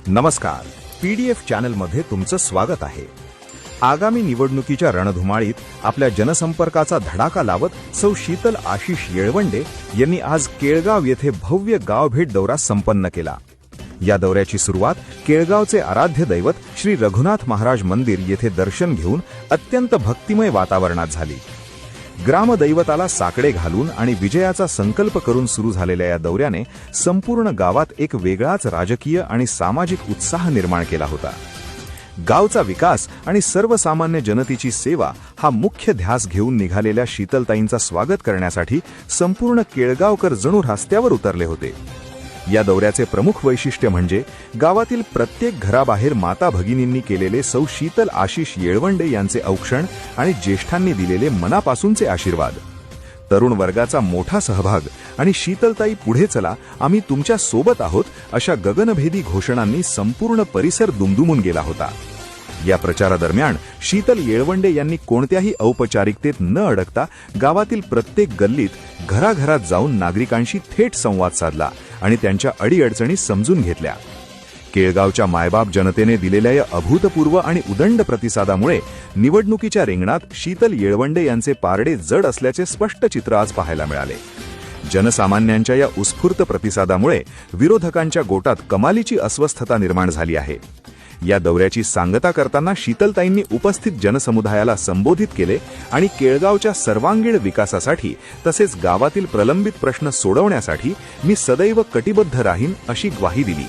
नमस्कार, PDF चॅनलमध्ये तुमचं स्वागत आहे। आगामी निवडणुकीच्या रणधुमाळीत आपल्या जनसंपर्काचा धडाका लावत सौ शीतल आशिष येळवंडे यांनी आज केळगाव येथे भव्य गावभेट दौरा संपन्न केला। या दौऱ्याची सुरुवात केळगावचे आराध्य दैवत श्री रघुनाथ महाराज मंदिर येथे दर्शन घेऊन अत्यंत भक्तिमय वातावरणात झाली। ग्रामदैवताला साकडे घालून आणि विजयाचा संकल्प करून सुरू झालेल्या या दौऱ्याने संपूर्ण गावात एक वेगळाच राजकीय आणि सामाजिक उत्साह निर्माण केला होता। गावचा विकास आणि सर्वसामान्य जनतेची सेवा हा मुख्य ध्यास घेऊन निघालेल्या शीतलताईंचा स्वागत करण्यासाठी संपूर्ण केळगावकर जणू रस्त्यावर उतरले होते। या दौऱ्याचे प्रमुख वैशिष्ट्य म्हणजे गावातील प्रत्येक घराबाहेर माता भगिनींनी केलेले सौ शीतल आशिष येळवंडे यांचे औक्षण आणि ज्येष्ठांनी दिलेले मनापासूनचे आशीर्वाद। तरुण वर्गाचा मोठा सहभाग आणि शीतलताई पुढे चला, आम्ही तुमच्या सोबत आहोत अशा गगनभेदी घोषणांनी संपूर्ण परिसर दुमदुमून गेला होता। या प्रचारादरम्यान शीतल येळवंडे यांनी कोणत्याही औपचारिकतेत न अडकता गावातील प्रत्येक गल्लीत घराघरात जाऊन नागरिकांशी थेट संवाद साधला आणि त्यांच्या अडीअडचणी समजून घेतल्या। केळगावच्या मायबाप जनतेने दिलेल्या या अभूतपूर्व आणि उदंड प्रतिसादामुळे निवडणुकीच्या रिंगणात शीतल येळवंडे यांचे पारडे जड असल्याचे स्पष्ट चित्र आज पाहायला मिळाले। जनसामान्यांच्या या उत्स्फूर्त प्रतिसादामुळे विरोधकांच्या गोटात कमालीची अस्वस्थता निर्माण झाली आहे। या दौऱ्याची सांगता करताना शीतलताईंनी उपस्थित जनसमुदायाला संबोधित केले आणि केळगावच्या सर्वांगीण विकासासाठी तसेच गावातील प्रलंबित प्रश्न सोडवण्यासाठी मी सदैव कटिबद्ध राहीन अशी ग्वाही दिली।